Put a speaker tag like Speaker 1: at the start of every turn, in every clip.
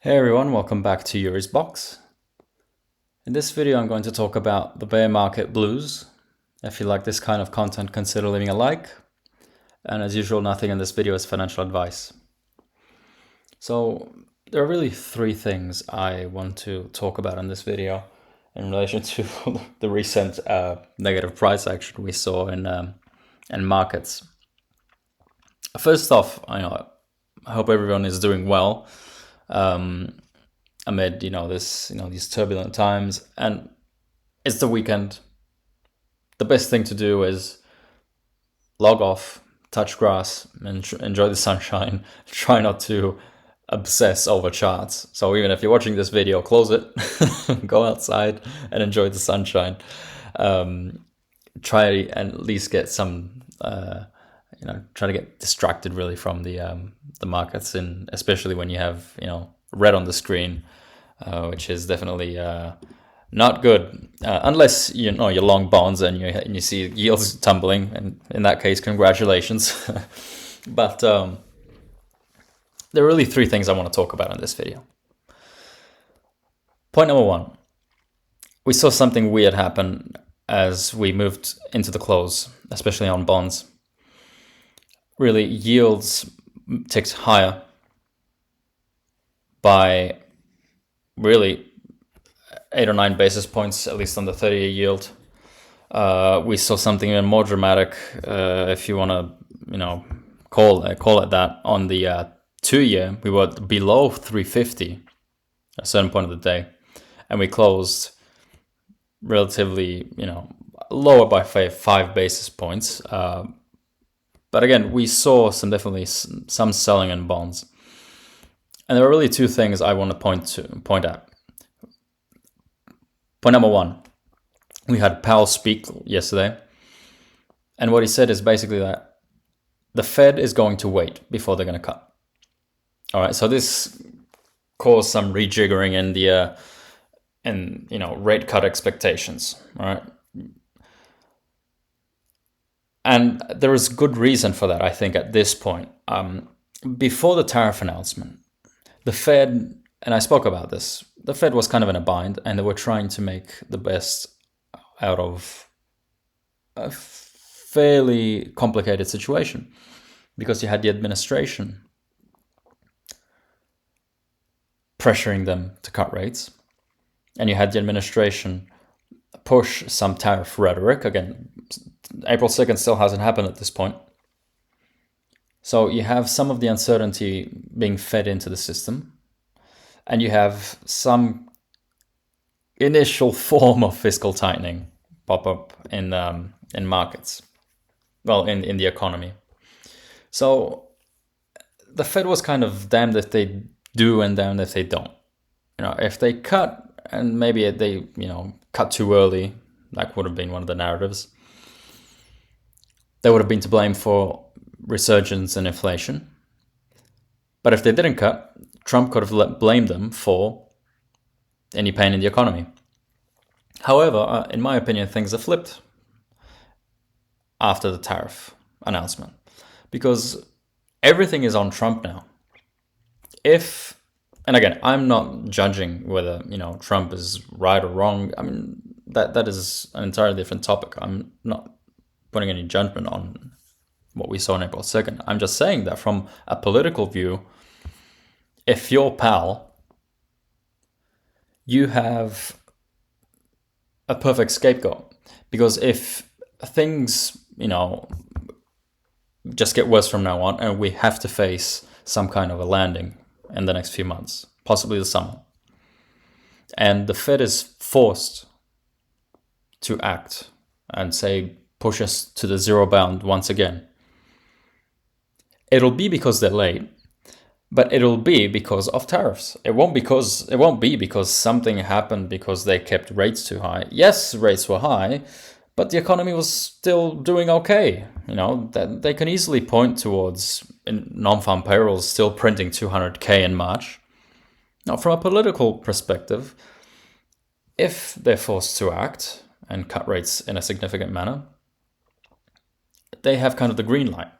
Speaker 1: Hey everyone, welcome back to Yuri's Box. In this video, I'm going to talk about the bear market blues. If you like this kind of content, consider leaving a like. And as usual, nothing in this video is financial advice. So there are really three things I want to talk about in this video in relation to the recent negative price action we saw in markets. First off, I hope everyone is doing well. Amid these turbulent times, and it's the weekend. The best thing to do is log off, touch grass, and enjoy the sunshine. Try not to obsess over charts. So even if you're watching this video, close it, go outside and enjoy the sunshine. Try and at least get some try to get distracted really from the markets, and especially when you have red on the screen, which is definitely not good, unless you're long bonds and you see yields tumbling, and in that case, congratulations. But there are really three things I want to talk about in this video. Point number one, we saw something weird happen as we moved into the close, especially on bonds. Really, yields ticked higher by really 8 or 9 basis points, at least on the 30-year yield. We saw something even more dramatic, if you want to, call it that. On the 2-year, we were below 350 at a certain point of the day, and we closed relatively, lower by 5 basis points. But again, we saw definitely some selling in bonds. And there are really two things I want to point out. Point number one, we had Powell speak yesterday. And what he said is basically that the Fed is going to wait before they're going to cut. All right, so this caused some rejiggering in the rate cut expectations. All right. And there is good reason for that, I think, at this point. Before the tariff announcement, the Fed, and I spoke about this, the Fed was kind of in a bind, and they were trying to make the best out of a fairly complicated situation, because you had the administration pressuring them to cut rates, and you had the administration push some tariff rhetoric. Again, April 2nd still hasn't happened at this point. So you have some of the uncertainty being fed into the system, and you have some initial form of fiscal tightening pop up in markets, in the economy. So the Fed was kind of damned if they do and damned if they don't. If they cut, and maybe they cut too early, that would have been one of the narratives. They would have been to blame for resurgence in inflation. But if they didn't cut, Trump could have blamed them for any pain in the economy. However, in my opinion, things have flipped after the tariff announcement, because everything is on Trump now. And again, I'm not judging whether Trump is right or wrong. I mean, that is an entirely different topic. I'm not putting any judgment on what we saw on April 2nd. I'm just saying that from a political view, if you're Powell, you have a perfect scapegoat. Because if things, just get worse from now on, and we have to face some kind of a landing in the next few months, possibly the summer, and the Fed is forced to act and say, push us to the zero bound once again, it'll be because they're late, but it'll be because of tariffs. It won't be because something happened because they kept rates too high. Yes, rates were high, but the economy was still doing okay. They can easily point towards non-farm payrolls still printing 200K in March. Now, from a political perspective, if they're forced to act and cut rates in a significant manner, they have kind of the green light,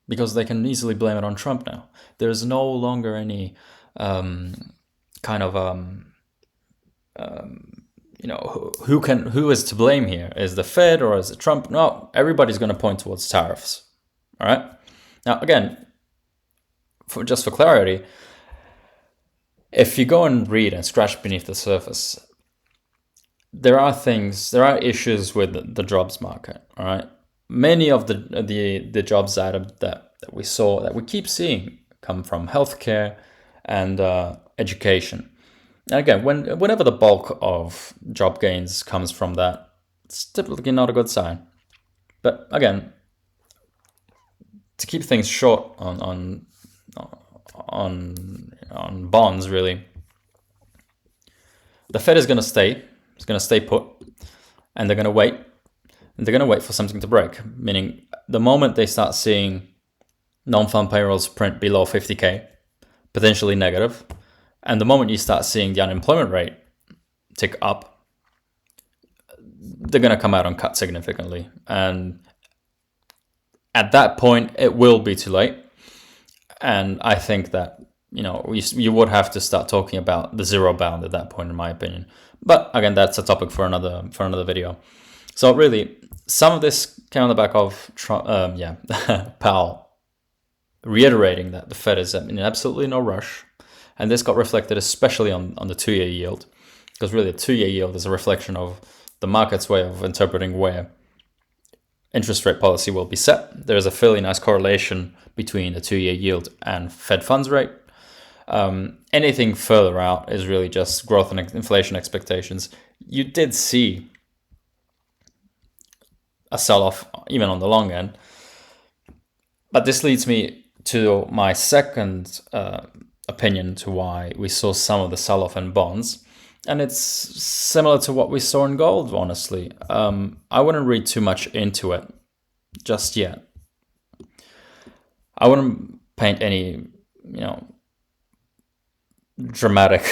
Speaker 1: because they can easily blame it on Trump now. There's no longer any kind of who is to blame here? Is the Fed or is it Trump? No, everybody's going to point towards tariffs. All right. Now, again, just for clarity, if you go and read and scratch beneath the surface, there are issues with the jobs market. All right. Many of the jobs that we keep seeing come from healthcare and education. And again, whenever the bulk of job gains comes from that, it's typically not a good sign. But again, to keep things short on bonds, really, the Fed is going to stay. It's going to stay put, and they're going to wait. And they're going to wait for something to break. Meaning, the moment they start seeing non-farm payrolls print below 50K, potentially negative, and the moment you start seeing the unemployment rate tick up, they're going to come out and cut significantly. And at that point, it will be too late. And I think that, you would have to start talking about the zero bound at that point, in my opinion. But again, that's a topic for another video. So really, some of this came on the back of Powell reiterating that the Fed is in absolutely no rush. And this got reflected especially on the 2-year yield, because really the 2-year yield is a reflection of the market's way of interpreting where interest rate policy will be set. There is a fairly nice correlation between the 2-year yield and Fed funds rate. Anything further out is really just growth and inflation expectations. You did see a sell-off even on the long end. But this leads me to my second opinion to why we saw some of the sell-off in bonds. And it's similar to what we saw in gold, honestly. I wouldn't read too much into it just yet. I wouldn't paint any, dramatic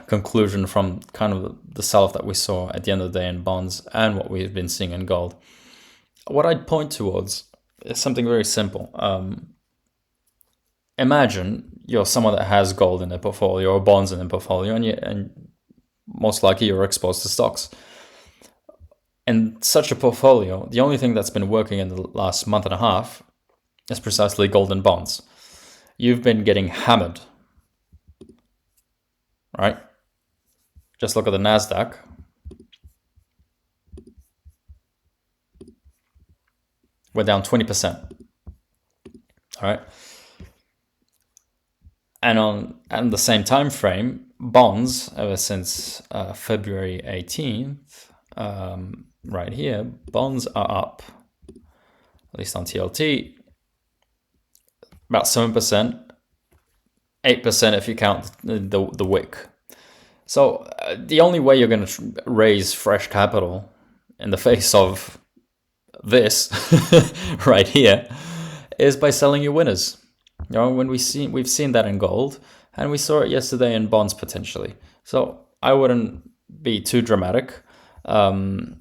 Speaker 1: conclusion from kind of the sell-off that we saw at the end of the day in bonds and what we've been seeing in gold. What I'd point towards is something very simple. Imagine you're someone that has gold in their portfolio or bonds in their portfolio, and most likely you're exposed to stocks. In such a portfolio, the only thing that's been working in the last month and a half is precisely gold and bonds. You've been getting hammered, right? Just look at the NASDAQ. We're down 20%. All right. And on the same time frame, bonds ever since February 18th, right here, bonds are up, at least on TLT, about 7%, 8% if you count the wick. So the only way you're going to raise fresh capital in the face of this right here is by selling your winners. When we've seen that in gold, and we saw it yesterday in bonds potentially. So I wouldn't be too dramatic. I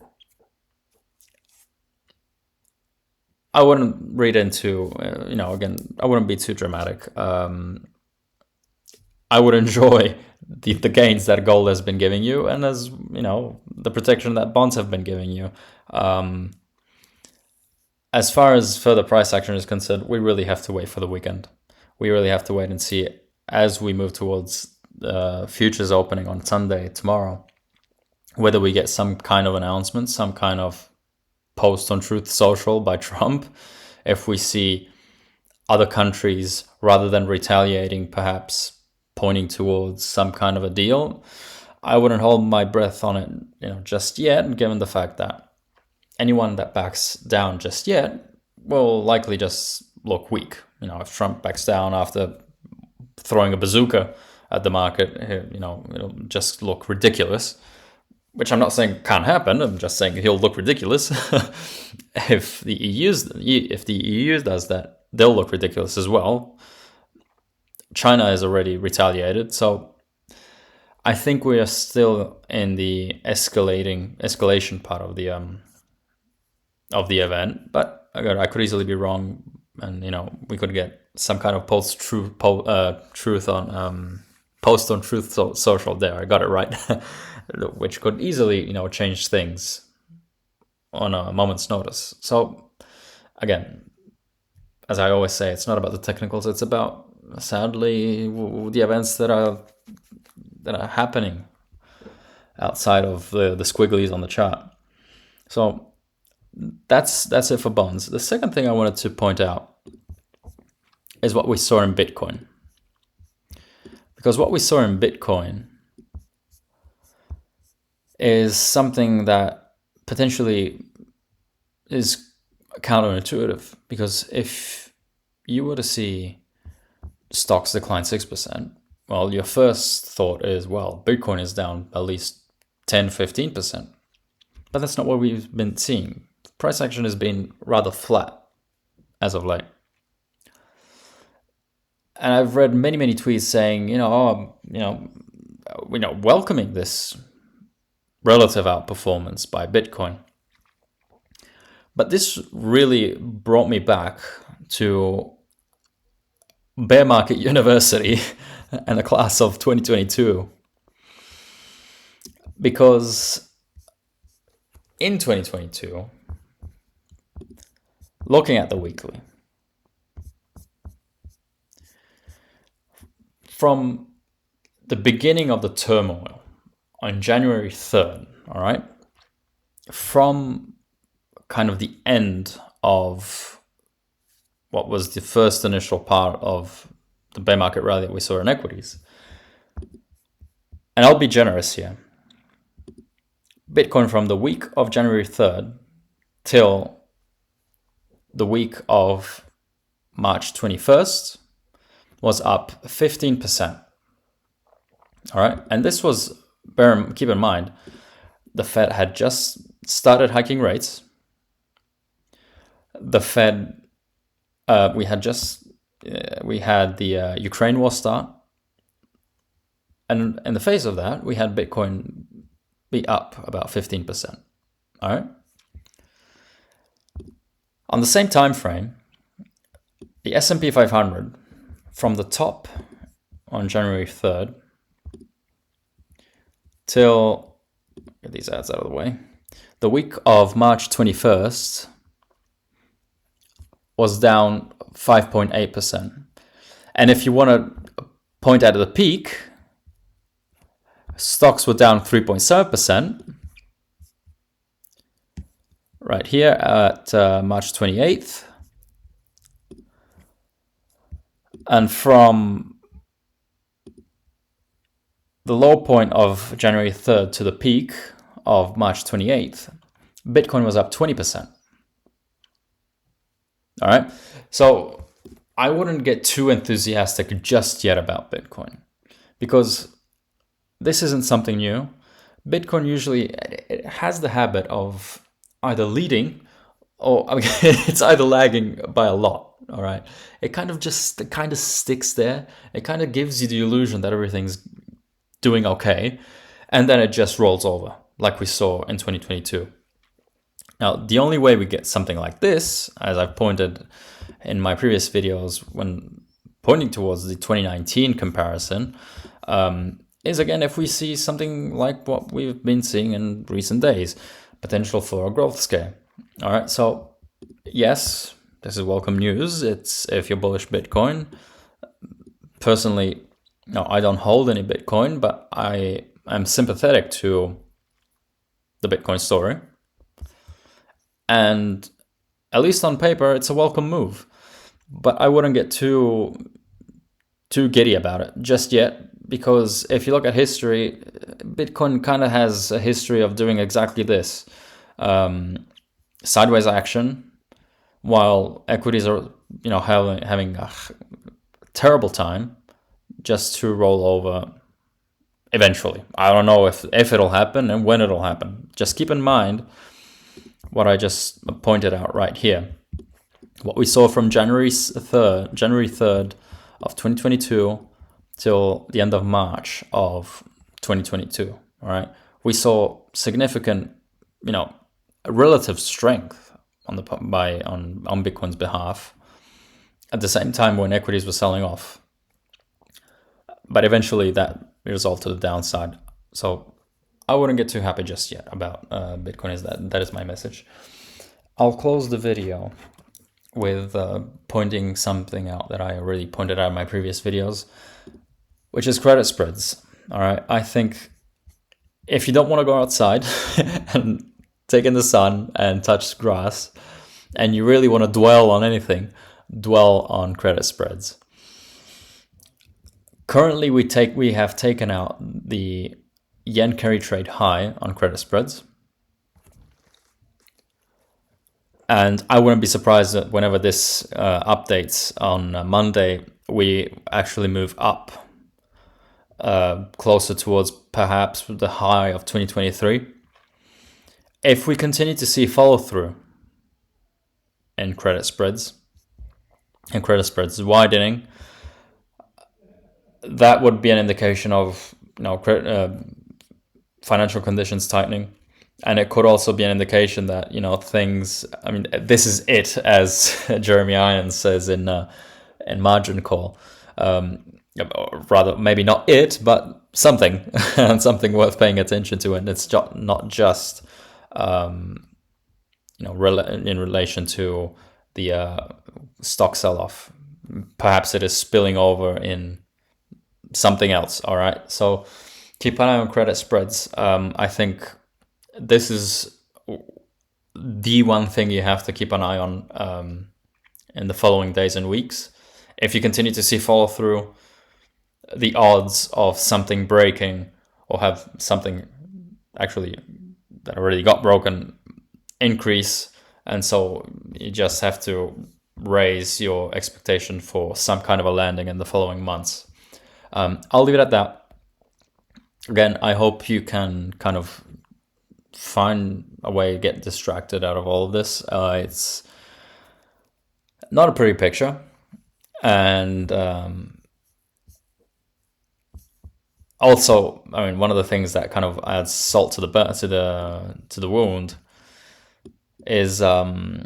Speaker 1: wouldn't read into, again, I wouldn't be too dramatic. I would enjoy the gains that gold has been giving you, and as the protection that bonds have been giving you. As far as further price action is concerned, we really have to wait for the weekend. We really have to wait and see as we move towards the futures opening on Sunday, tomorrow, whether we get some kind of announcement, some kind of post on Truth Social by Trump, if we see other countries, rather than retaliating, perhaps pointing towards some kind of a deal. I wouldn't hold my breath on it, just yet, given the fact that anyone that backs down just yet will likely just look weak. If Trump backs down after throwing a bazooka at the market, it'll just look ridiculous, which I'm not saying can't happen. I'm just saying he'll look ridiculous. If the EU does that, they'll look ridiculous as well. China has already retaliated, so I think we are still in the escalation part of the event. But again, I could easily be wrong, and we could get some kind of post-truth on post on Truth Social there. I got it right, which could easily, change things on a moment's notice. So again, as I always say, it's not about the technicals. It's about, sadly, the events that are happening outside of the squigglies on the chart. So that's it for bonds. The second thing I wanted to point out is what we saw in Bitcoin. Because what we saw in Bitcoin is something that potentially is counterintuitive. Because if you were to see stocks decline 6%, well, your first thought is, well, Bitcoin is down at least 10, 15%. But that's not what we've been seeing. Price action has been rather flat as of late. And I've read many, many tweets saying, welcoming this relative outperformance by Bitcoin. But this really brought me back to Bear Market University and the class of 2022. Because in 2022, looking at the weekly, from the beginning of the turmoil on January 3rd, all right, from kind of the end of what was the first initial part of the bear market rally that we saw in equities, and I'll be generous here, Bitcoin from the week of January 3rd till the week of March 21st was up 15%. All right. And this was, keep in mind, the Fed had just started hiking rates. The Fed, we had the Ukraine war start. And in the face of that, we had Bitcoin be up about 15%. All right. On the same time frame, the S&P 500 from the top on January 3rd till, get these ads out of the way, the week of March 21st was down 5.8%. And if you want to point out at the peak, stocks were down 3.7%. Right here at March 28th. And from the low point of January 3rd to the peak of March 28th, Bitcoin was up 20%. All right. So I wouldn't get too enthusiastic just yet about Bitcoin, because this isn't something new. Bitcoin usually, it has the habit of either leading or it's either lagging by a lot. All right. It kind of sticks there. It kind of gives you the illusion that everything's doing okay. And then it just rolls over like we saw in 2022. Now, the only way we get something like this, as I've pointed in my previous videos when pointing towards the 2019 comparison, is again if we see something like what we've been seeing in recent days, potential for a growth scare. All right, so yes, this is welcome news. It's if you're bullish Bitcoin. Personally, no, I don't hold any Bitcoin, but I am sympathetic to the Bitcoin story. And at least on paper, it's a welcome move. But I wouldn't get too giddy about it just yet, because if you look at history, Bitcoin kind of has a history of doing exactly this. Sideways action, while equities are, having a terrible time, just to roll over eventually. I don't know if it'll happen and when it'll happen. Just keep in mind what I just pointed out right here. What we saw from January 3rd of 2022 till the end of March of 2022. All right, we saw significant, relative strength on Bitcoin's behalf. At the same time, when equities were selling off, but eventually that resolved to the downside. So I wouldn't get too happy just yet about Bitcoin. That is my message. I'll close the video with pointing something out that I already pointed out in my previous videos, which is credit spreads. All right, I think if you don't want to go outside and take in the sun and touch grass, and you really want to dwell on anything, dwell on credit spreads. Currently, we have taken out the yen carry trade high on credit spreads. And I wouldn't be surprised that whenever this updates on Monday, we actually move up closer towards perhaps the high of 2023. If we continue to see follow through in credit spreads and credit spreads widening, that would be an indication of financial conditions tightening. And it could also be an indication that, things, this is it, as Jeremy Irons says in Margin Call. Rather, maybe not it, but something, something worth paying attention to. And it's not just, in relation to the stock sell-off. Perhaps it is spilling over in something else, all right? So keep an eye on credit spreads. I think this is the one thing you have to keep an eye on in the following days and weeks. If you continue to see follow through, the odds of something breaking or have something actually that already got broken increase. And so you just have to raise your expectation for some kind of a landing in the following months. I'll leave it at that. Again, I hope you can kind of find a way to get distracted out of all of this. It's not a pretty picture, and also, one of the things that kind of adds salt to the wound is the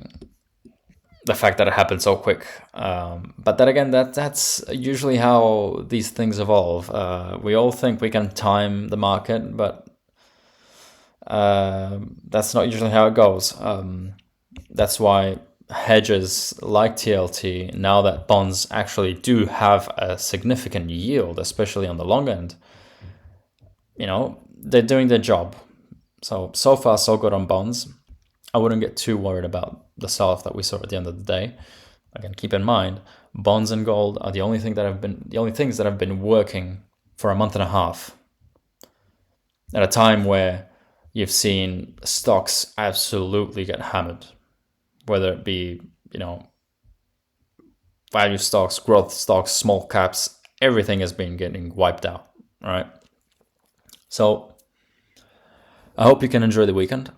Speaker 1: fact that it happened so quick. But then again, that's usually how these things evolve. We all think we can time the market, but that's not usually how it goes. That's why hedges like TLT, now that bonds actually do have a significant yield, especially on the long end, they're doing their job. So far, so good on bonds. I wouldn't get too worried about the sell-off that we saw at the end of the day. Again, keep in mind, bonds and gold are the only things that have been working for a month and a half. At a time where you've seen stocks absolutely get hammered, whether it be, value stocks, growth stocks, small caps, everything has been getting wiped out, right? So I hope you can enjoy the weekend.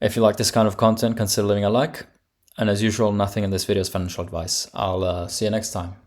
Speaker 1: If you like this kind of content, consider leaving a like. And as usual, nothing in this video is financial advice. I'll see you next time.